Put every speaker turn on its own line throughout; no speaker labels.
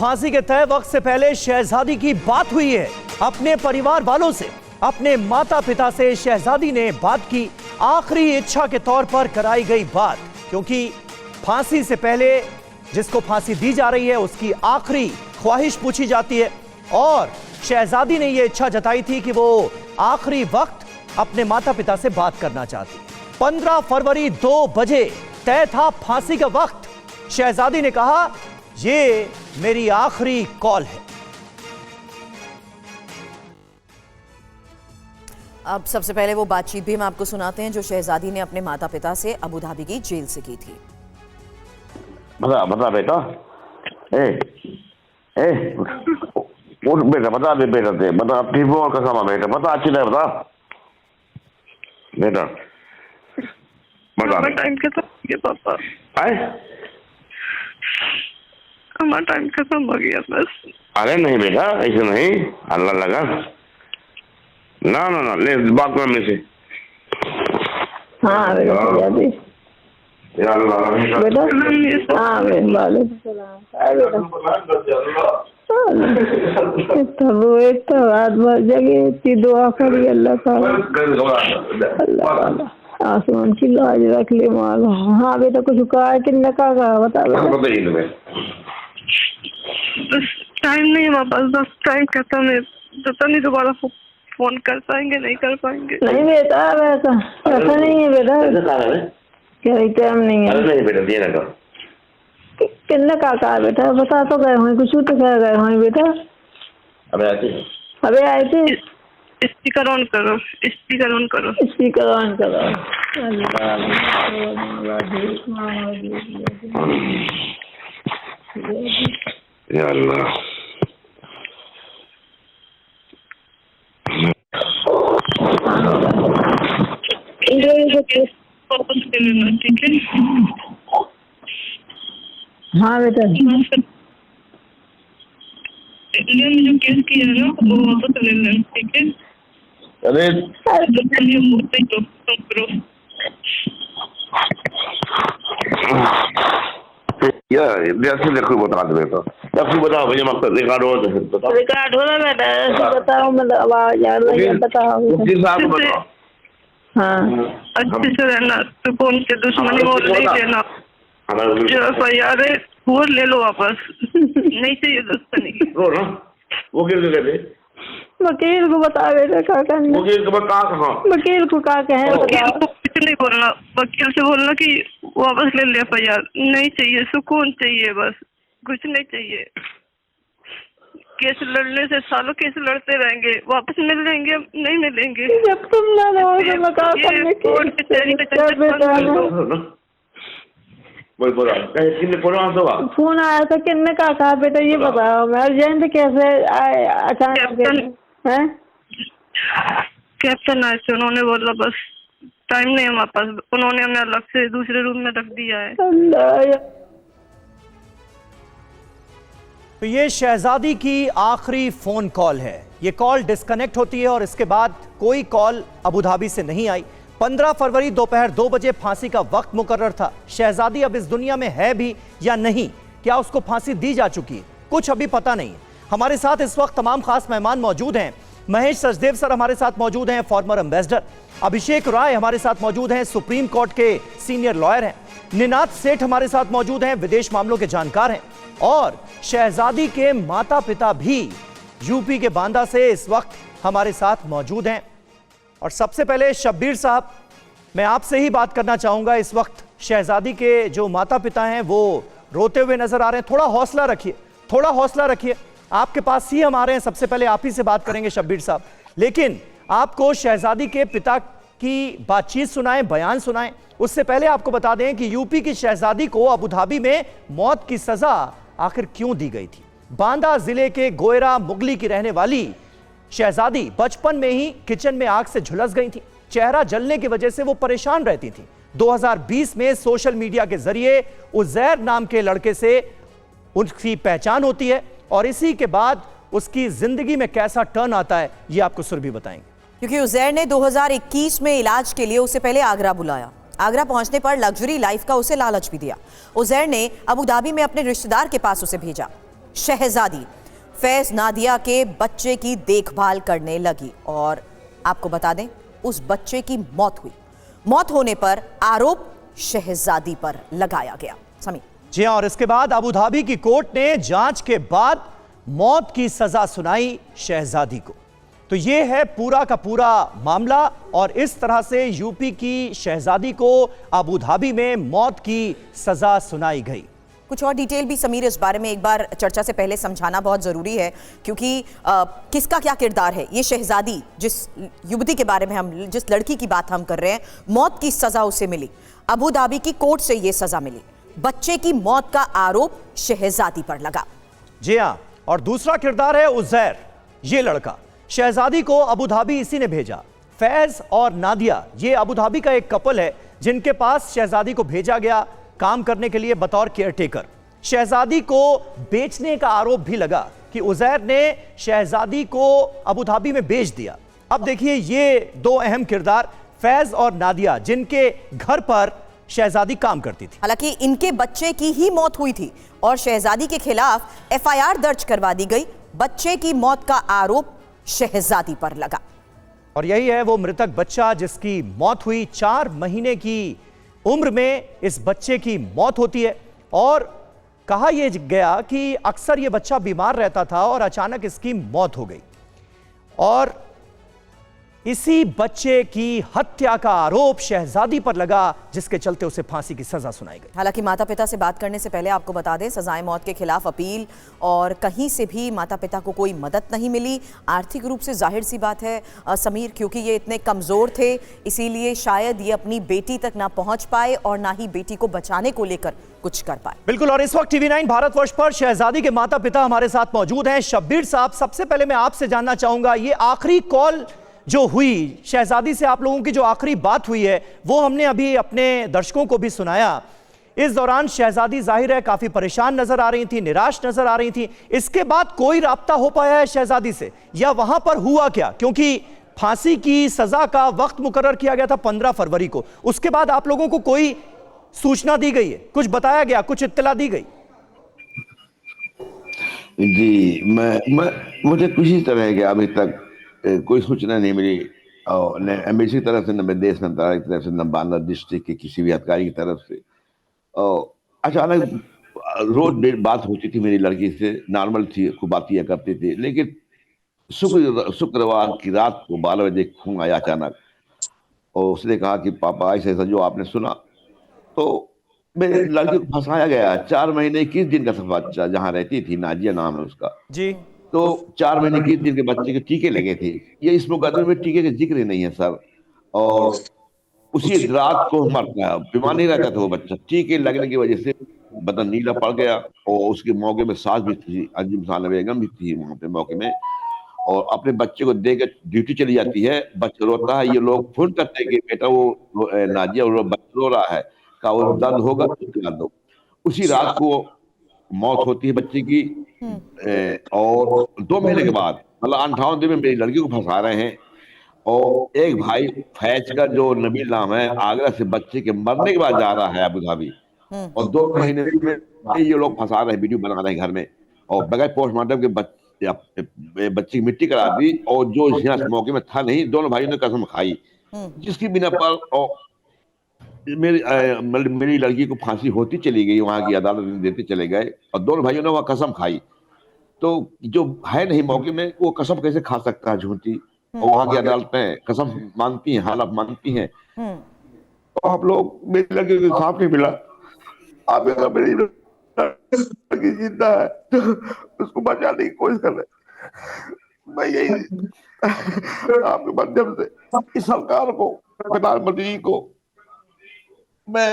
फांसी के तय वक्त से पहले शहजादी की बात हुई है अपने परिवार वालों से। अपने माता पिता से शहजादी ने बात की, आखिरी इच्छा के तौर पर कराई गई बात, क्योंकि फांसी से पहले जिसको फांसी दी जा रही है उसकी आखिरी ख्वाहिश पूछी जाती है और शहजादी ने यह इच्छा जताई थी कि वो आखिरी वक्त अपने माता पिता से बात करना चाहती है। 15 फरवरी 2 बजे तय था फांसी का वक्त। शहजादी ने कहा, ये मेरी आखिरी कॉल है।
अब सबसे पहले वो बातचीत भी हम आपको सुनाते हैं जो शहजादी ने अपने माता पिता से अबू धाबी की जेल से की थी।
बता बेटा, उठ बेटा, बता दे बेटा, दे बता, टीपो और कसम बेटा, बता अच्छी तरह बता बेटा, बता।
टाइम खत्म हो गया पापा, हमारा टाइम खत्म हो गया बस।
अरे नहीं बेटा, ऐसे नहीं, अल्लाह लगा ना ना ना, ले बात कर मेरे से।
हाँ बेटा, बेटा हाँ बेटा, रात भर जगे इतनी दुआ करी अल्लाह का, आसमान की लाज रख ले माल। हाँ बेटा, कुछ कहा किन्ने का कहा, बता बेटा।
बस टाइम नहीं है वापस, बस टाइम खत्म है, पता नहीं दोबारा फोन कर पाएंगे नहीं कर पाएंगे।
नहीं बेटा, वैसा ऐसा नहीं है बेटा, क्या टाइम नहीं है।
नहीं बेटा, दिए ना
किन्ने का कहा बेटा, बता तो गए हुए, कुछ तो कह गए हुए बेटा। अबे आए थे।
स्पीकर ऑन करो, स्पीकर ऑन करो,
स्पीकर ऑन करो।
या अल्लाह,
ठीक है।
हाँ बेटा,
इंडिया में जो केस किया है ना वो वापस ले लें, ठीक है।
अरे यार जैसे देखो बता दे बेटा, जैसे बताओ भैया, मकसद रिकॉर्ड हो तो बताओ।
रिकॉर्ड हो रहा बेटा, बताओ, मतलब आवाज आ रही है, बताओ।
वकील साहब को बताओ।
हाँ
अच्छे से रहना, तो कौन के दुश्मनी वो नहीं देना, जो FIR है वो ले लो वापस, नहीं चाहिए दुश्मनी।
वो किस कहते,
वकील को बता बेटा क्या करना।
वकील को बता,
वकील को क्या कहे,
कुछ नहीं बोलना, वकील से बोलना कि वापस ले ले FIR, नहीं चाहिए, सुकून चाहिए, बस कुछ नहीं चाहिए। केस लड़ने से सालों केस लड़ते रहेंगे, वापस मिल लेंगे नहीं मिलेंगे।
जब तुम ना रहोगे मैं क्या करने की। फोन आया था, किन्ने का कहा बेटा, ये बताओ, मैं अर्जेंट कैसे आए अचानक है।
कैप्टन आए थे, उन्होंने बोला बस टाइम नहीं है हमारे पास, उन्होंने हमें अलग से दूसरे रूम में रख दिया है।
तो ये शहजादी की आखिरी फोन कॉल है। ये कॉल डिस्कनेक्ट होती है और इसके बाद कोई कॉल अबू धाबी से नहीं आई। 15 फरवरी दोपहर 2 बजे फांसी का वक्त मुकर्रर था। शहजादी अब इस दुनिया में है भी या नहीं, क्या उसको फांसी दी जा चुकी है, कुछ अभी पता नहीं है। हमारे साथ इस वक्त तमाम खास मेहमान मौजूद हैं। महेश सचदेव सर हमारे साथ मौजूद हैं, फॉर्मर एम्बेसडर। अभिषेक राय हमारे साथ मौजूद हैं, सुप्रीम कोर्ट के सीनियर लॉयर हैं। निनाद सेठ हमारे साथ मौजूद हैं, विदेश मामलों के जानकार हैं। और शहजादी के माता पिता भी यूपी के बांदा से इस वक्त हमारे साथ मौजूद हैं। और सबसे पहले शब्बीर साहब, मैं आपसे ही बात करना चाहूंगा। इस वक्त शहजादी के जो माता पिता हैं वो रोते हुए नजर आ रहे हैं। थोड़ा हौसला रखिए, थोड़ा हौसला रखिए, आपके पास ही हम आ रहे हैं। सबसे पहले आप ही से बात करेंगे शब्बीर साहब, लेकिन आपको शहजादी के पिता की बातचीत सुनाएं, बयान सुनाएं, उससे पहले आपको बता दें कि यूपी की शहजादी को अबू धाबी में मौत की सजा आखिर क्यों दी गई थी। बांदा जिले के गोयरा मुगली की रहने वाली शहजादी बचपन में ही किचन में आग से झुलस गई थी। चेहरा जलने की वजह से वो परेशान रहती थी। 2020 में सोशल मीडिया के जरिए उजैर नाम के लड़के से उसकी पहचान होती है और इसी के बाद उसकी जिंदगी में कैसा टर्न आता है ये आपको सुरभि बताएंगे।
क्योंकि उजैर ने 2021 में इलाज के लिए उसे पहले आगरा बुलाया। आगरा पहुंचने पर लग्जरी लाइफ का उसे लालच भी दिया। उजैर ने अबू धाबी में अपने रिश्तेदार के पास उसे भेजा। शहजादी फैज नादिया के बच्चे की देखभाल करने लगी और आपको बता दें उस बच्चे की मौत हुई। मौत होने पर आरोप शहजादी पर लगाया गया। समीर।
जी हां, और इसके बाद अबू धाबी की कोर्ट ने जांच के बाद मौत की सजा सुनाई शहजादी को। तो यह है पूरा का पूरा मामला और इस तरह से यूपी की शहजादी को अबू धाबी में मौत की सजा सुनाई गई।
कुछ और डिटेल भी समीर इस बारे में एक बार चर्चा से पहले समझाना बहुत जरूरी है, क्योंकि किसका क्या किरदार है। ये शहजादी, जिस युवती के बारे में हम, जिस लड़की की बात हम कर रहे हैं, मौत की सजा उसे मिली, अबू धाबी की कोर्ट से यह सजा मिली। बच्चे की मौत का आरोप शहजादी पर लगा।
जी हां, और दूसरा किरदार है उजैर, ये लड़का। शहजादी को अबू धाबी इसी ने भेजा। फैज और नादिया ये अबू धाबी का एक कपल है जिनके पास शहजादी को भेजा गया काम करने के लिए बतौर केयरटेकर। शहजादी को बेचने का आरोप भी लगा कि उजैर ने शहजादी को अबू धाबी में बेच दिया। अब देखिए ये दो अहम किरदार, फैज और नादिया, जिनके घर पर शहजादी काम करती थी।
हालांकि इनके बच्चे की ही मौत हुई थी और शहजादी के खिलाफ एफआईआर दर्ज करवा दी गई। बच्चे की मौत का आरोप शहजादी पर लगा।
और यही है वो मृतक बच्चा जिसकी मौत हुई। 4 महीने की उम्र में इस बच्चे की मौत होती है और कहा यह गया कि अक्सर यह बच्चा बीमार रहता था और अचानक इसकी मौत हो गई और इसी बच्चे की हत्या का आरोप शहजादी पर लगा, जिसके चलते उसे फांसी की सजा सुनाई गई।
हालांकि माता पिता से बात करने से पहले आपको बता दें, सजाए मौत के खिलाफ अपील और कहीं से भी माता पिता को कोई मदद नहीं मिली। आर्थिक रूप से जाहिर सी बात है समीर, क्योंकि ये इतने कमजोर थे, इसीलिए शायद ये अपनी बेटी तक ना पहुंच पाए और ना ही बेटी को बचाने को लेकर कुछ कर पाए।
बिल्कुल, और इस वक्त TV9 भारतवर्ष पर शहजादी के माता पिता हमारे साथ मौजूद हैं। शब्बीर साहब, सबसे पहले मैं आपसे जानना चाहूंगा, ये आखिरी कॉल जो हुई शहजादी से, आप लोगों की जो आखिरी बात हुई है, वो हमने अभी अपने दर्शकों को भी सुनाया। इस दौरान शहजादी जाहिर है काफी परेशान नजर आ रही थी, निराश नजर आ रही थी। इसके बाद कोई राब्ता हो पाया है शहजादी से, या वहां पर हुआ क्या? क्योंकि फांसी की सजा का वक्त मुकर्रर किया गया था 15 फरवरी को। उसके बाद आप लोगों को कोई सूचना दी गई है, कुछ बताया गया, कुछ इत्तला दी गई?
जी, मुझे किसी तरह के अभी तक कोई सूचना नहीं मिली और न एम्बेसी की तरफ से, न विदेश मंत्रालय की तरफ से, न बांदा डिस्ट्रिक्ट के किसी भी अधिकारी की तरफ से। और अचानक रोज बात होती थी मेरी लड़की से, नॉर्मल थी, खूब बात किया करती थी। लेकिन शुक्रवार की रात को 12 बजे फोन आया अचानक और उसने कहा कि पापा ऐसा ऐसा जो आपने सुना। तो मेरी लड़की को फंसाया गया। 4 महीने 21 दिन का बच्चा, जहाँ रहती थी, नाजिया नाम है उसका
जी।
तो 4 महीने 21 दिन के बच्चे के टीके लगे थे। ये इस मुकदमे में टीके के जिक्र नहीं है सर। और उसी रात को मर गया, बीमार नहीं रहता था वो बच्चा, टीके लगने की वजह से बदन नीला पड़ गया। और उसके मौके में सास भी थी, अंजुम साना बेगम भी थी वहां पे मौके में, और अपने बच्चे को देकर ड्यूटी चली जाती है। बच्चा रोता है, ये लोग फोन करते हैं कि बेटा वो नाजिया और बच्चा रो रहा है, का वो दर्द होगा तो खिला दो। उसी रात को मौत होती है बच्चे की। और 2 महीने के बाद, मतलब 58 दिन में मेरी लड़की को फंसा रहे हैं। और एक भाई फैज का, जो नबील नाम है, आगरा से बच्चे के मरने के बाद जा रहा है अबू धाबी, और 2 महीने में ये लोग फंसा रहे हैं, वीडियो बना रहे हैं घर में, और बगैर पोस्टमार्टम के बच्चे की मिट्टी करा दी। और जो यहाँ मौके में था नहीं, दोनों भाइयों ने कसम खाई, जिसकी बिना पर और मेरी लड़की को फांसी होती चली गई। वहां की अदालत में देते चले गए और दोनों भाइयों ने वहां कसम खाई। तो जो है नहीं मौके में, वो कसम कैसे खा सकता है झूठी? और वहां की अदालतें कसम मानती हैं, हालत मानती हैं। तो आप लोग, मेरी लड़की को इंसाफ नहीं मिला। आप मेरी लड़की जिंदा है, उसको बचाने की कोशिश कर रहे। मैं यही आपके माध्यम से इस सरकार को, प्रधानमंत्री जी को मैं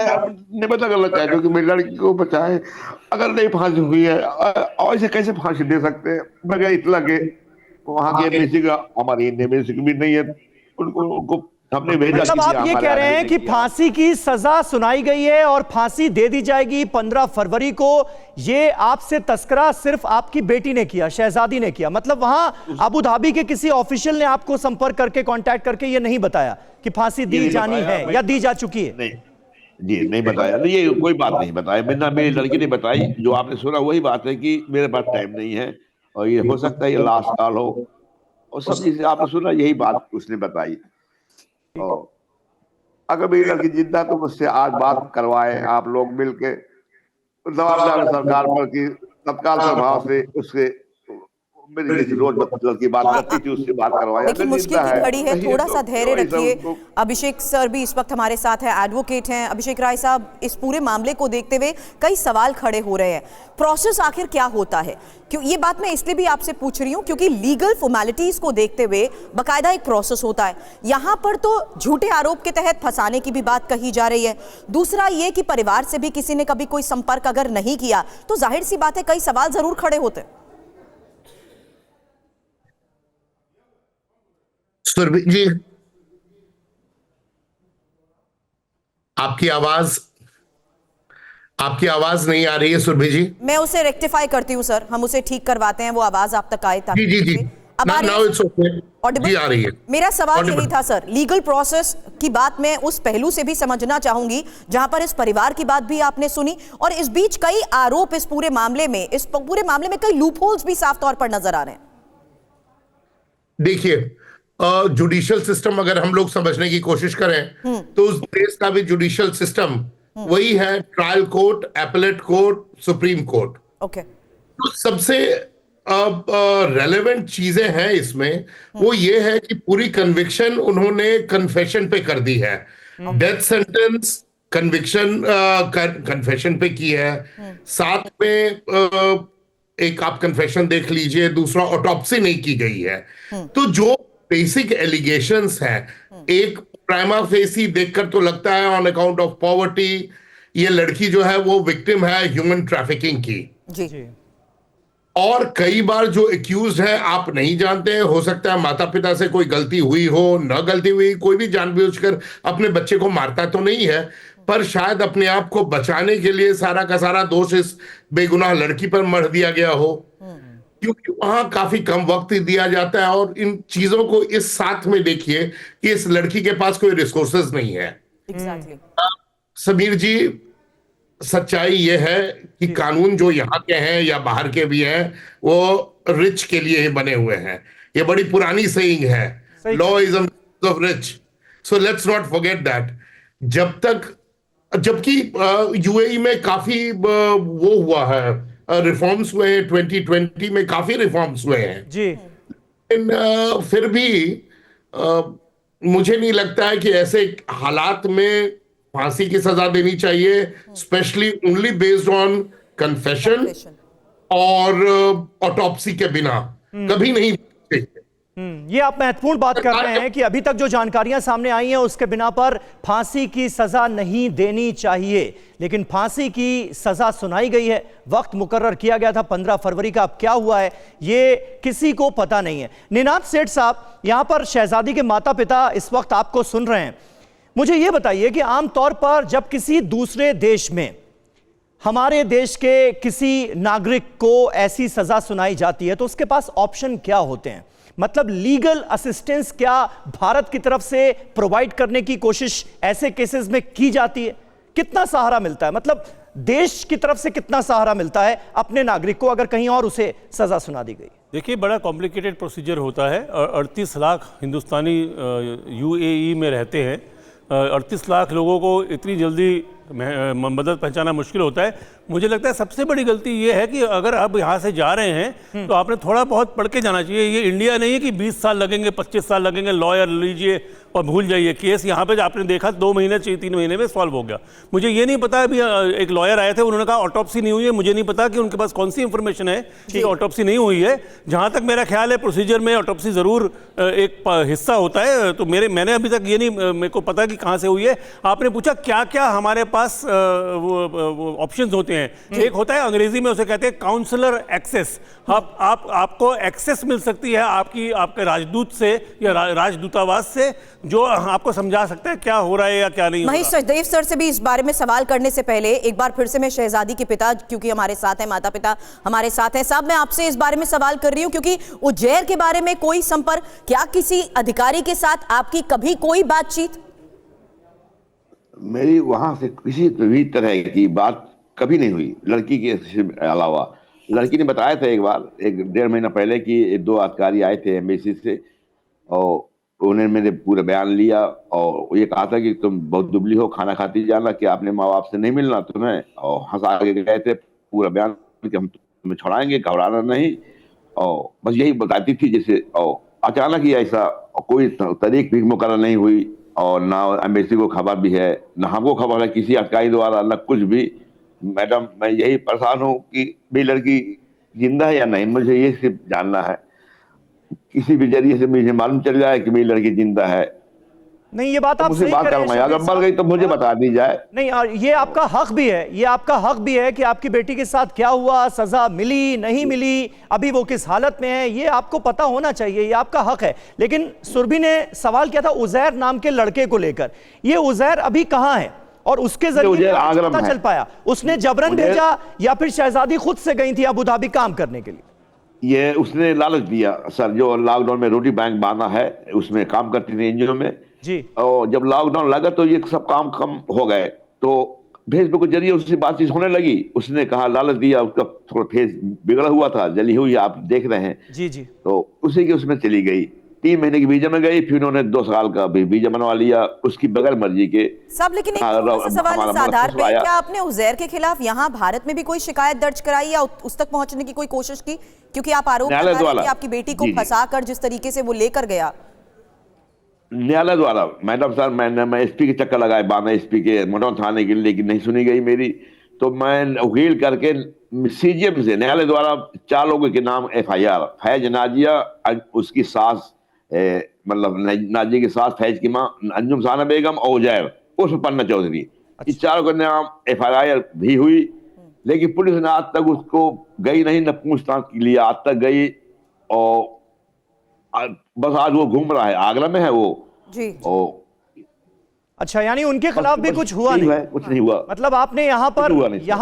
निवेदन करना चाहता हूँ कि मेरी लड़की को बचाए। अगर नहीं फांसी हुई है, और इसे कैसे फांसी दे सकते हैं बगैर इतला के? वहां की एमबेसी का, हमारी एमबेसी भी नहीं है, उनको हमने भेजा।
मतलब आप ये कह रहे हैं कि फांसी की सजा सुनाई गई है और फांसी दे दी जाएगी 15 फरवरी को। ये आपसे तस्करा सिर्फ आपकी बेटी ने किया, शहजादी ने किया? मतलब वहां अबू धाबी के किसी ऑफिशियल ने आपको संपर्क करके, कांटेक्ट करके ये नहीं बताया कि फांसी दी जानी है या दी जा चुकी है?
जी नहीं बताया, नहीं ये कोई बात नहीं बताया मैंने, ना मेरी लड़की ने बताई। जो आपने सुना वही बात है कि मेरे पास टाइम नहीं है और ये हो सकता है ये लास्ट कॉल हो, और सब चीजें आपने सुना, यही बात उसने बताई। और अगर मेरी लड़की जिंदा तो मुझसे आज बात करवाए आप लोग मिलके, जवाबदार सरकार पर कि तत्काल प्रभाव से उससे मेरी जैसी रोज लड़की बात करती थी उससे बात करवाया।
देखिए मुश्किल की घड़ी है, थोड़ा सा धैर्य रखिए।
तो
अभिषेक सर भी इस वक्त हमारे साथ हैं, एडवोकेट हैं। अभिषेक राय साहब, इस पूरे मामले को देखते हुए कई सवाल खड़े हो रहे हैं। प्रोसेस आखिर क्या होता है? क्यों ये बात मैं इसलिए भी आपसे पूछ रही हूँ क्योंकि लीगल फॉर्मेलिटीज को देखते हुए बाकायदा एक प्रोसेस होता है। यहाँ पर तो झूठे आरोप के तहत फंसाने की भी बात कही जा रही है। दूसरा ये कि परिवार से भी किसी ने कभी कोई संपर्क अगर नहीं किया तो जाहिर सी बात है कई सवाल जरूर खड़े होते हैं।
सुरभि जी, आपकी आवाज नहीं आ रही है सुरभि जी।
मैं उसे रेक्टिफाई करती हूँ सर, हम उसे ठीक करवाते हैं, वो आवाज आप तक आए ताकि
जी
अब आ रही है। मेरा सवाल यही था सर, लीगल प्रोसेस की बात मैं उस पहलू से भी समझना चाहूंगी जहां पर इस परिवार की बात भी आपने सुनी और इस बीच कई आरोप इस पूरे मामले में कई लूपहोल्स भी साफ तौर पर नजर आ रहे हैं।
देखिए, जुडिशियल सिस्टम अगर हम लोग समझने की कोशिश करें तो उस देश का भी जुडिशियल सिस्टम वही है, trial court, appellate court, supreme court.
Okay.
तो सबसे रेलेवेंट चीजें हैं इसमें वो ये है कि पूरी कन्विक्शन उन्होंने कन्फेशन पे कर दी है। डेथ सेंटेंस कन्फेशन पे की है, साथ में एक आप कन्फेशन देख लीजिए, दूसरा ऑटोप्सी नहीं की गई है। तो जो बेसिक एलिगेशंस हैं, एक प्राइमा फेसी देखकर तो लगता है ऑन अकाउंट ऑफ पॉवर्टी ये लड़की जो है वो विक्टिम है ह्यूमन ट्रैफिकिंग की।
जी।
और कई बार जो एक्यूज है आप नहीं जानते हैं, हो सकता है माता पिता से कोई गलती हुई हो, न गलती हुई, कोई भी जानबूझकर अपने बच्चे को मारता तो नहीं है, पर शायद अपने आप को बचाने के लिए सारा का सारा दोष इस बेगुनाह लड़की पर मढ़ दिया गया हो, क्योंकि वहां काफी कम वक्त दिया जाता है। और इन चीजों को इस साथ में देखिए कि इस लड़की के पास कोई रिसोर्सेज नहीं है।
एग्जैक्टली।
समीर जी, सच्चाई ये है कि कानून जो यहाँ के हैं या बाहर के भी हैं वो रिच के लिए ही बने हुए हैं। ये बड़ी पुरानी सेइंग है, law is of rich, so let's not forget that. जबकि यूएई में काफी वो हुआ है, रिफॉर्म्स हुए हैं, 2020 में काफी रिफॉर्म्स हुए हैं
जी।
लेकिन फिर भी मुझे नहीं लगता है कि ऐसे हालात में फांसी की सजा देनी चाहिए, specially only based on confession और ऑटोप्सी के बिना कभी नहीं चाहिए।
ये आप महत्वपूर्ण बात कर रहे हैं कि अभी तक जो जानकारियां सामने आई हैं उसके बिना पर फांसी की सजा नहीं देनी चाहिए, लेकिन फांसी की सजा सुनाई गई है। वक्त मुकर्रर किया गया था 15 फरवरी का, अब क्या हुआ है ये किसी को पता नहीं है। निनाद सेठ साहब, यहां पर शहजादी के माता पिता इस वक्त आपको सुन रहे हैं। मुझे यह बताइए कि आमतौर पर जब किसी दूसरे देश में हमारे देश के किसी नागरिक को ऐसी सजा सुनाई जाती है तो उसके पास ऑप्शन क्या होते हैं? मतलब लीगल असिस्टेंस क्या भारत की तरफ से प्रोवाइड करने की कोशिश ऐसे केसेस में की जाती है? कितना सहारा मिलता है, मतलब देश की तरफ से कितना सहारा मिलता है अपने नागरिक को अगर कहीं और उसे सजा सुना दी गई?
देखिए, बड़ा कॉम्प्लिकेटेड प्रोसीजर होता है। 38 लाख हिंदुस्तानी यूएई में रहते हैं। 38 लाख लोगों को इतनी जल्दी मदद पहुंचाना मुश्किल होता है। मुझे लगता है सबसे बड़ी गलती ये है कि अगर आप यहाँ से जा रहे हैं तो आपने थोड़ा बहुत पढ़ के जाना चाहिए। ये इंडिया नहीं है कि 20 साल लगेंगे, 25 साल लगेंगे, लॉयर लीजिए और भूल जाइए केस। यहाँ पे आपने देखा 2 महीने 3 महीने में सॉल्व हो गया। मुझे ये नहीं पता, अभी एक लॉयर आए थे, उन्होंने कहा ऑटोप्सी नहीं हुई है। मुझे नहीं पता कि उनके पास कौन सी इंफॉर्मेशन है कि ऑटोप्सी नहीं हुई है। जहाँ तक मेरा ख्याल है प्रोसीजर में ऑटोप्सी जरूर एक हिस्सा होता है। तो मैंने अभी तक ये नहीं मेरे को पता कि कहाँ से हुई है। आपने पूछा क्या क्या हमारे पास ऑप्शंस होते हैं। एक होता है, अंग्रेजी में उसे कहते हैं काउंसलर एक्सेस। आपको एक्सेस मिल सकती है आपके राजदूत से या राजदूतावास से, जो आपको समझा सकता है क्या हो रहा है या क्या नहीं हो रहा।
महेश सचदेव सर से भी इस बारे में सवाल करने से पहले एक बार फिर से मैं शहजादी के पिता, क्योंकि हमारे साथ हैं, माता पिता हमारे साथ हैं। साहब, मैं आपसे इस बारे में सवाल कर रही हूं क्योंकि उज्जैर के बारे में कोई संपर्क, क्या किसी अधिकारी के साथ आपकी कभी कोई बातचीत?
मेरी वहां से किसी भी तरह की बात कभी नहीं हुई लड़की के अलावा। लड़की ने बताया था एक बार, 1-1.5 महीना पहले, कि 2 अधिकारी आए थे एम्बेसी से और उन्होंने मेरे पूरा बयान लिया और ये कहा था कि तुम बहुत दुबली हो, खाना खाती जाना, कि आपने माँ बाप से नहीं मिलना तुम्हें, और हंसा के गए थे पूरा बयान कि हम तुम्हें छुड़ाएंगे, घबराना नहीं। और बस यही बताती थी जैसे। और अचानक ही ऐसा कोई तारीख भी मुकर्रर नहीं हुई और ना एम्बेसी को खबर भी है, ना हमको खबर है किसी अधिकारी द्वारा, ना कुछ भी। मैडम, मैं यही परेशान हूँ कि मेरी लड़की जिंदा है या नहीं, मुझे ये सिर्फ जानना है। किसी भी जरिए से मुझे मालूम चल जाए कि मेरी लड़की जिंदा है,
नहीं, ये बात
तो
आप
मुझसे
सही
बात
कर रहे हैं
करूंगा। अगर
शब्बीर
मर गई तो मुझे बता दी जाए।
नहीं, और ये आपका हक भी है, ये आपका हक भी है कि आपकी बेटी के साथ क्या हुआ, सजा मिली नहीं मिली, अभी वो किस हालत में है, ये आपको पता होना चाहिए, ये आपका हक है। लेकिन सुरभि ने सवाल किया था उजैर नाम के लड़के को लेकर। ये उजैर अभी कहां है और उसके जरिए पता चल पाया? उसने जबरन भेजा या फिर शहजादी खुद से गई थी अबू धाबी काम करने के लिए?
ये उसने लालच दिया सर, जो लॉकडाउन में रोटी बैंक बांधा है, उसमें काम करती थी एनजीओ में
जी।
और जब लॉकडाउन लगा तो ये सब काम कम हो गए, तो फेसबुक के जरिए उससे बातचीत होने लगी। उसने कहा, लालच दिया, उसका थोड़ा फेस बिगड़ा हुआ था, जली हुई, आप देख रहे हैं
जी जी।
तो उसी के उसमें चली गई। 3 महीने की वीजा में गई, फिर उन्होंने 2 साल का भी वीजा बनवा लिया उसकी बगैर मर्जी के।
साहब, लेकिन एक छोटा सा सवाल इस आधार पे, क्या आपने उजैर के खिलाफ यहाँ भारत में भी कोई शिकायत दर्ज कराई या उस तक पहुंचने की कोई कोशिश की? क्योंकि आप आरोप लगा रहे हैं कि आपकी बेटी को फंसाकर जिस तरीके से वो लेकर गया।
न्यायालय द्वारा मैडम सर, मैं एसपी के चक्कर लगाए, 12 एसपी के मोटो थाने के लिए, लेकिन नहीं सुनी गई मेरी। तो मैं वकील करके सीजीएम से न्यायालय द्वारा 4 लोगों के नाम एफआईआर, फैज, नाजिया, उसकी सास, मतलब नाजिया की सास, फैज की मां अंजुम साना बेगम और उजैर उर्फ पन्ना चौधरी, इस 4 के नाम एफआईआर भी हुई। लेकिन पुलिस ने आज तक उसको गई नहीं, न पूछताछ के लिए आज तक गई, और बस आज वो घूम रहा है, आगरा में है वो
जी।
अच्छा, यानी उनके खिलाफ भी कुछ हुआ नहीं?
कुछ नहीं हुआ।
मतलब आपने यहाँ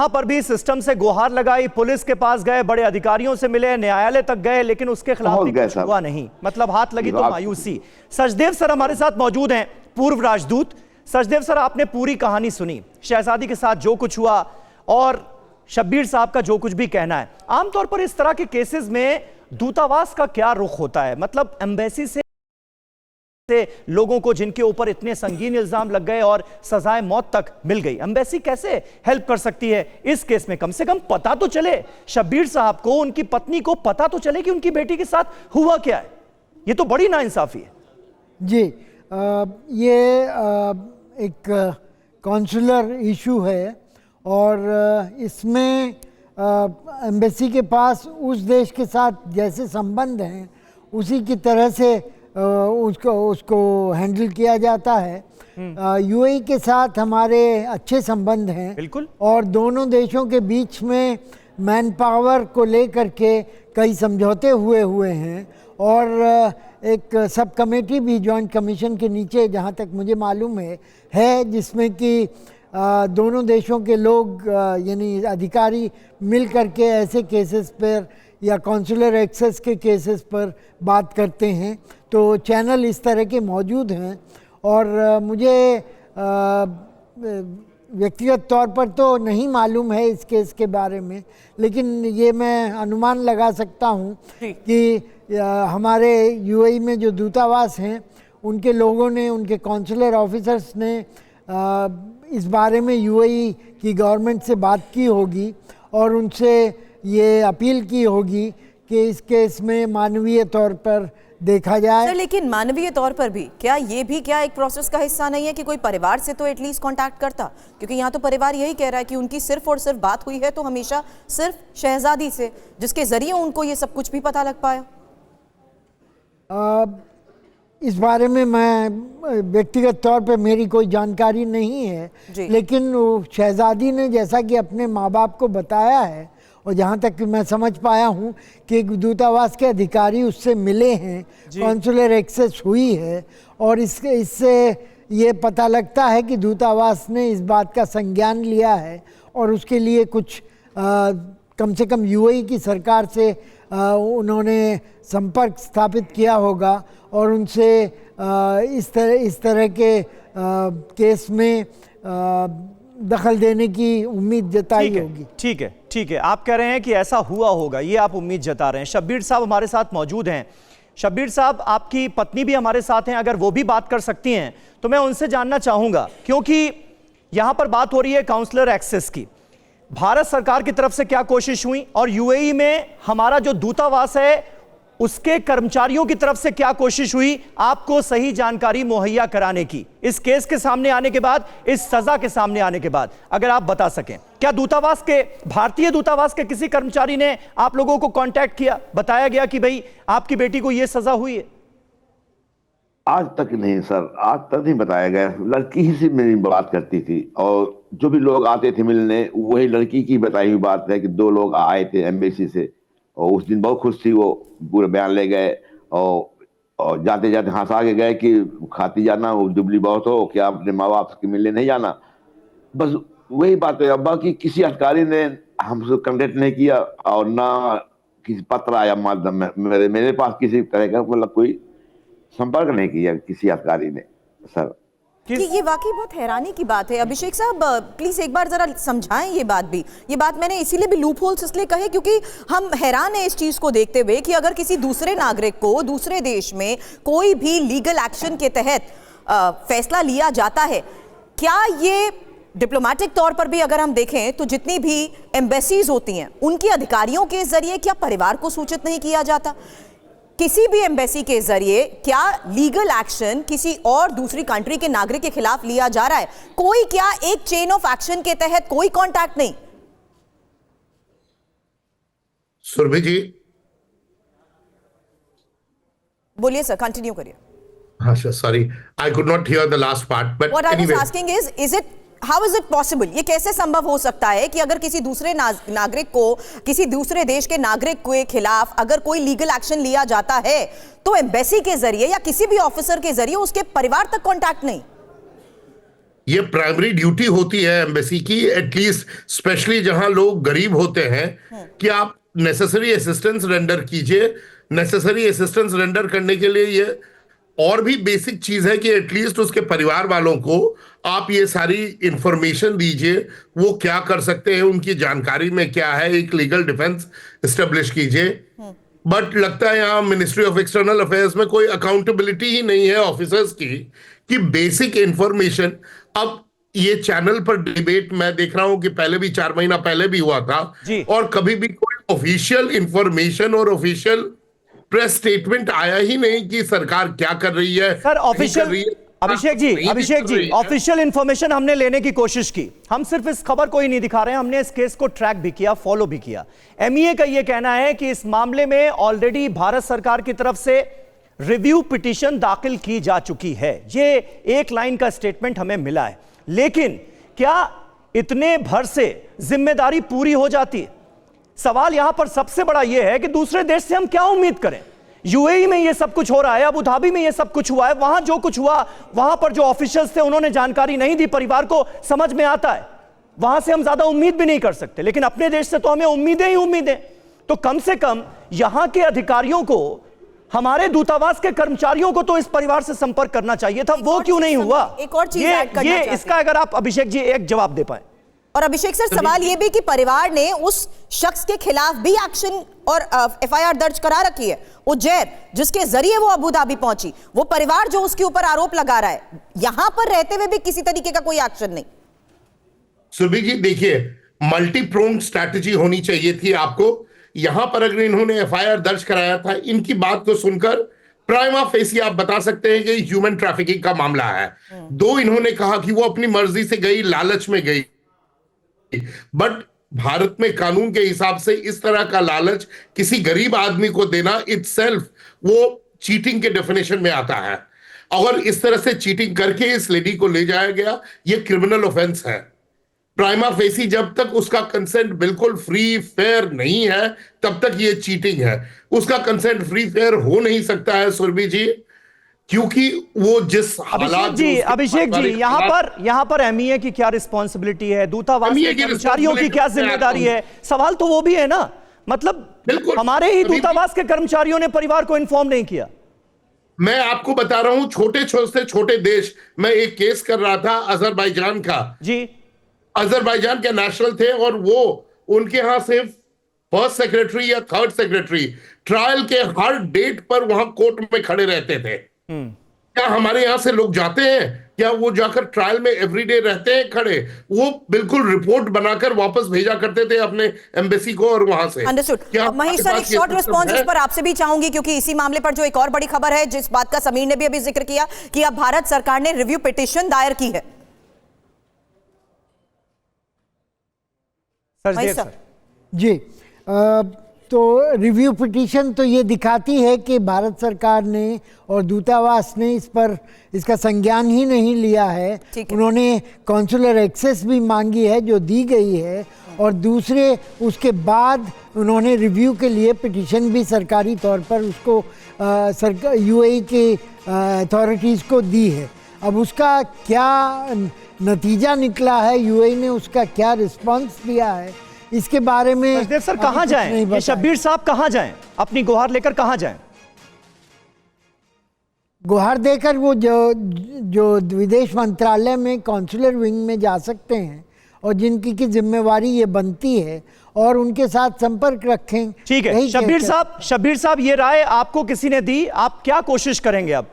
पर भी सिस्टम से गुहार लगाई, पुलिस के पास गए, बड़े अधिकारियों से मिले, न्यायालय तक गए, लेकिन उसके खिलाफ भी कुछ हुआ नहीं, मतलब हाथ लगी तो मायूसी। सचदेव सर हमारे साथ मौजूद हैं, पूर्व राजदूत। सचदेव सर, आपने पूरी कहानी सुनी, शहजादी के साथ जो कुछ हुआ और शब्बीर साहब का जो कुछ भी कहना है। आमतौर पर इस तरह के केसेस में दूतावास का क्या रुख होता है? मतलब एम्बेसी से लोगों को जिनके ऊपर इतने संगीन इल्जाम लग गए और सजाए मौत तक मिल गई, एम्बेसी कैसे हेल्प कर सकती है इस केस में? कम से कम पता तो चले शब्बीर साहब को, उनकी पत्नी को पता तो चले कि उनकी बेटी के साथ हुआ क्या है। ये तो बड़ी नाइंसाफी है।
जी, ये एक कॉन्सुलर इशू है और इसमें एम्बेसी के पास उस देश के साथ जैसे संबंध हैं उसी की तरह से उसको हैंडल किया जाता है। यूएई के साथ हमारे अच्छे संबंध हैं
बिल्कुल,
और दोनों देशों के बीच में मैन पावर को लेकर के कई समझौते हुए हैं और एक सब कमेटी भी जॉइंट कमीशन के नीचे, जहाँ तक मुझे मालूम है जिसमें कि दोनों देशों के लोग यानी अधिकारी मिल करके ऐसे केसेस पर या कॉन्सुलर एक्सेस के केसेस पर बात करते हैं। तो चैनल इस तरह के मौजूद हैं और मुझे व्यक्तिगत तौर पर तो नहीं मालूम है इस केस के बारे में, लेकिन ये मैं अनुमान लगा सकता हूँ कि हमारे यूएई में जो दूतावास हैं उनके लोगों ने, उनके कॉन्सुलर ऑफिसर्स ने इस बारे में यूएई की गवर्नमेंट से बात की होगी और उनसे ये अपील की होगी कि इस केस में मानवीय तौर पर देखा जाए।
सर, लेकिन मानवीय तौर पर भी क्या ये भी क्या एक प्रोसेस का हिस्सा नहीं है कि कोई परिवार से तो एटलीस्ट कांटेक्ट करता? क्योंकि यहाँ तो परिवार यही कह रहा है कि उनकी सिर्फ और सिर्फ बात हुई है तो हमेशा सिर्फ शहजादी से, जिसके जरिए उनको ये सब कुछ भी पता लग पाया।
इस बारे में मैं व्यक्तिगत तौर पे मेरी कोई जानकारी नहीं है, लेकिन शहजादी ने जैसा कि अपने माँ बाप को बताया है और जहाँ तक मैं समझ पाया हूँ कि दूतावास के अधिकारी उससे मिले हैं, कॉन्सुलर एक्सेस हुई है और इससे ये पता लगता है कि दूतावास ने इस बात का संज्ञान लिया है और उसके लिए कुछ कम से कम यूएई की सरकार से उन्होंने संपर्क स्थापित किया होगा और उनसे इस तरह के केस में दखल देने की उम्मीद जताई होगी।
ठीक है, ठीक है, आप कह रहे हैं कि ऐसा हुआ होगा, ये आप उम्मीद जता रहे हैं। शब्बीर साहब हमारे साथ मौजूद हैं। शब्बीर साहब, आपकी पत्नी भी हमारे साथ हैं, अगर वो भी बात कर सकती हैं तो मैं उनसे जानना चाहूंगा, क्योंकि यहां पर बात हो रही है काउंसलर एक्सेस की। भारत सरकार की तरफ से क्या कोशिश हुई और यूएई में हमारा जो दूतावास है उसके कर्मचारियों की तरफ से क्या कोशिश हुई आपको सही जानकारी मुहैया कराने की, इस केस के सामने आने के बाद, इस सजा के सामने आने के बाद, अगर आप बता सकें। क्या दूतावास के, भारतीय दूतावास के किसी कर्मचारी ने आप लोगों को कांटेक्ट किया, बताया गया कि भाई आपकी बेटी को यह सजा हुई है?
आज तक नहीं सर, आज तक नहीं बताया गया। लड़की ही से मेरी बात करती थी और जो भी लोग आते थे मिलने, वही लड़की की बताई हुई बात है कि 2 लोग आए थे एम्बेसी से और उस दिन बहुत खुश थी, वो पूरा बयान ले गए और जाते जाते हंसा के गए कि खाती जाना, वो दुबली बहुत हो, क्या अपने माँ बाप के मिलने नहीं जाना। बस वही बात है। अब्बा की किसी अधिकारी ने हमसे कांटेक्ट नहीं किया और ना किसी पत्र आया माध्यम में मेरे पास किसी तरह का, मतलब कोई संपर्क नहीं किया किसी अधिकारी ने सर।
ये वाकई बहुत हैरानी की बात है। अभिषेक साहब प्लीज एक बार जरा समझाएं ये बात भी। ये बात मैंने इसीलिए भी लूप होल्स इसलिए कहे क्योंकि हम हैरान हैं इस चीज को देखते हुए कि अगर किसी दूसरे नागरिक को दूसरे देश में कोई भी लीगल एक्शन के तहत फैसला लिया जाता है, क्या ये डिप्लोमेटिक तौर पर भी अगर हम देखें तो जितनी भी एम्बेसीज होती हैं उनके अधिकारियों के जरिए क्या परिवार को सूचित नहीं किया जाता? किसी भी एम्बेसी के जरिए क्या लीगल एक्शन किसी और दूसरी कंट्री के नागरिक के खिलाफ लिया जा रहा है? कोई क्या एक चेन ऑफ एक्शन के तहत कोई कांटेक्ट नहीं?
सुरभि जी
बोलिए सर, कंटिन्यू करिए।
हाँ sorry, I could not here the last part, but
what I was asking is it, how is it possible, ये कैसे संभव हो सकता है कि अगर किसी दूसरे नागरिक को, किसी दूसरे देश के नागरिक के खिलाफ अगर कोई लीगल एक्शन लिया जाता है तो एम्बेसी के जरिए या किसी भी ऑफिसर के जरिए उसके परिवार तक कांटेक्ट नहीं?
ये प्राइमरी ड्यूटी होती है एम्बेसी की, एटलीस्ट स्पेशली जहां लोग गरीब होते हैं, कि आप नेसेसरी असिस्टेंस रेंडर कीजिए। नेसेसरी असिस्टेंस रेंडर करने के लिए ये और भी बेसिक चीज है कि एटलीस्ट उसके परिवार वालों को आप ये सारी इंफॉर्मेशन दीजिए, वो क्या कर सकते हैं, उनकी जानकारी में क्या है, एक लीगल डिफेंस एस्टेब्लिश कीजिए। बट लगता है यहाँ मिनिस्ट्री ऑफ एक्सटर्नल अफेयर्स में कोई अकाउंटेबिलिटी ही नहीं है ऑफिसर्स की कि बेसिक इंफॉर्मेशन। अब ये चैनल पर डिबेट मैं देख रहा हूं कि पहले भी 4 महीना पहले भी हुआ था और कभी भी कोई ऑफिशियल इंफॉर्मेशन और ऑफिशियल प्रेस स्टेटमेंट आया ही नहीं कि सरकार क्या कर रही है।
Sir official, Abhishek ji official information हमने लेने की कोशिश की, हम सिर्फ इस खबर को ही नहीं दिखा रहे हैं, हमने इस केस को ट्रैक भी किया, फॉलो भी किया। एमईए का यह कहना है कि इस मामले में ऑलरेडी भारत सरकार की तरफ से रिव्यू पिटीशन दाखिल की जा चुकी है। ये एक लाइन का स्टेटमेंट हमें मिला है, लेकिन क्या इतने भर से जिम्मेदारी पूरी हो जाती है? सवाल यहां पर सबसे बड़ा यह है कि दूसरे देश से हम क्या उम्मीद करें? यूएई में यह सब कुछ हो रहा है, अबू धाबी में यह सब कुछ हुआ है, वहां जो कुछ हुआ, वहां पर जो ऑफिशियल्स थे उन्होंने जानकारी नहीं दी, परिवार को समझ में आता है, वहां से हम ज्यादा उम्मीद भी नहीं कर सकते, लेकिन अपने देश से तो हमें उम्मीदें ही उम्मीदें। तो कम से कम यहां के अधिकारियों को, हमारे दूतावास के कर्मचारियों को तो इस परिवार से संपर्क करना चाहिए था, वो क्यों नहीं हुआ?
एक और चीज ऐड करना
ये इसका अगर आप अभिषेक जी एक जवाब दे पाए।
और अभिषेक सर सवाल यह भी कि परिवार ने उस शख्स के खिलाफ भी एक्शन और एफआईआर दर्ज करा रखी है, उज्जैर, जिसके जरिए वो अबू धाबी पहुंची, वो परिवार जो उसके ऊपर आरोप लगा रहा है, यहां पर रहते हुए भी किसी तरीके का कोई एक्शन नहीं।
सुरभि जी देखिए, मल्टी प्रोंग स्ट्रैटेजी होनी चाहिए थी आपको। यहां पर अगर इन्होंने एफआईआर दर्ज कराया था, इनकी बात को सुनकर प्राइमा फेसी आप बता सकते हैं कि ह्यूमन ट्रैफिकिंग का मामला है। 2 इन्होंने कहा कि वो अपनी मर्जी से गई, लालच में गई, बट भारत में कानून के हिसाब से इस तरह का लालच किसी गरीब आदमी को देना इटसेल्फ वो चीटिंग के डेफिनेशन में आता है। और इस तरह से चीटिंग करके इस लेडी को ले जाया गया, ये क्रिमिनल ऑफेंस है। प्राइमा फेसी जब तक उसका कंसेंट बिल्कुल फ्री फेयर नहीं है तब तक ये चीटिंग है। उसका कंसेंट फ्री फेयर हो नहीं सकता है सुरभि जी, क्योंकि वो जिस हालात
अभिषेक जी यहाँ पर एमईए की क्या रिस्पॉन्सिबिलिटी है, दूतावास के कर्मचारियों की क्या जिम्मेदारी है? सवाल तो वो भी है ना, मतलब हमारे ही दूतावास के कर्मचारियों ने परिवार को इन्फॉर्म नहीं किया।
मैं आपको बता रहा हूं, छोटे से छोटे देश, मैं एक केस कर रहा था अजरबैजान का।
जी।
अजरबैजान के नेशनल थे और वो उनके यहां से फर्स्ट सेक्रेटरी या थर्ड सेक्रेटरी ट्रायल के हर डेट पर वहां कोर्ट में खड़े रहते थे। क्या हमारे यहां से लोग जाते हैं? क्या वो जाकर ट्रायल में एवरीडे रहते हैं खड़े? वो बिल्कुल रिपोर्ट बनाकर वापस भेजा करते थे अपने एम्बेसी को और वहां से।
अंडरस्टूड। महेश सर, एक शॉर्ट रिस्पॉन्स इस पर आपसे भी चाहूंगी, क्योंकि इसी मामले पर जो एक और बड़ी खबर है, जिस बात का समीर ने भी अभी जिक्र किया, कि अब भारत सरकार ने रिव्यू पिटीशन दायर की है।
सर
जी, तो रिव्यू पिटीशन तो ये दिखाती है कि भारत सरकार ने और दूतावास ने इस पर इसका संज्ञान ही नहीं लिया है। उन्होंने कॉन्सुलर एक्सेस भी मांगी है जो दी गई है, और दूसरे उसके बाद उन्होंने रिव्यू के लिए पिटीशन भी सरकारी तौर पर उसको यूएई के अथॉरिटीज़ को दी है। अब उसका क्या नतीजा निकला है, यूएई ने उसका क्या रिस्पॉन्स दिया है, इसके बारे में
सचदेव सर कहां जाएं? ये शब्बीर साहब कहां जाएं? अपनी गुहार लेकर कहां जाएं?
गुहार देकर वो जो विदेश मंत्रालय में कॉन्सुलर विंग में जा सकते हैं, और जिनकी की जिम्मेवारी ये बनती है, और उनके साथ संपर्क रखें।
ठीक है शब्बीर साहब, ये राय आपको किसी ने दी, आप क्या कोशिश करेंगे अब?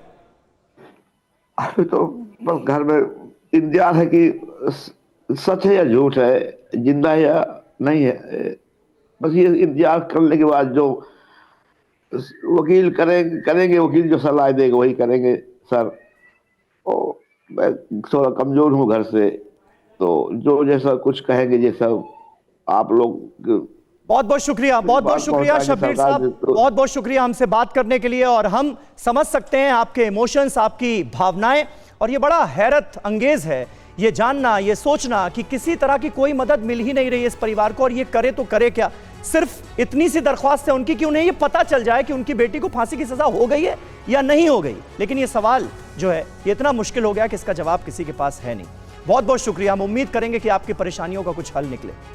अभी तो बस घर में इंतजार है कि सच है या झूठ है, जिंदा है या नहीं है। बस ये इंतजार करने के बाद जो वकील करेंगे वकील जो सलाह देगा वही करेंगे सर। और मैं थोड़ा कमजोर हूँ घर से, तो जो जैसा कुछ कहेंगे, जैसा आप लोग।
बहुत बहुत शुक्रिया शब्बीर साहब, बहुत बहुत शुक्रिया हमसे बात करने के लिए। और हम समझ सकते हैं आपके इमोशंस, आपकी भावनाएं, और ये बड़ा हैरत अंगेज है ये जानना, ये सोचना कि किसी तरह की कोई मदद मिल ही नहीं रही है इस परिवार को, और ये करे तो करे क्या। सिर्फ इतनी सी दरख्वास्त है उनकी, क्यों नहीं ये पता चल जाए कि उनकी बेटी को फांसी की सजा हो गई है या नहीं हो गई। लेकिन ये सवाल जो है ये इतना मुश्किल हो गया कि इसका जवाब किसी के पास है नहीं। बहुत बहुत शुक्रिया, हम उम्मीद करेंगे कि आपकी परेशानियों का कुछ हल निकले।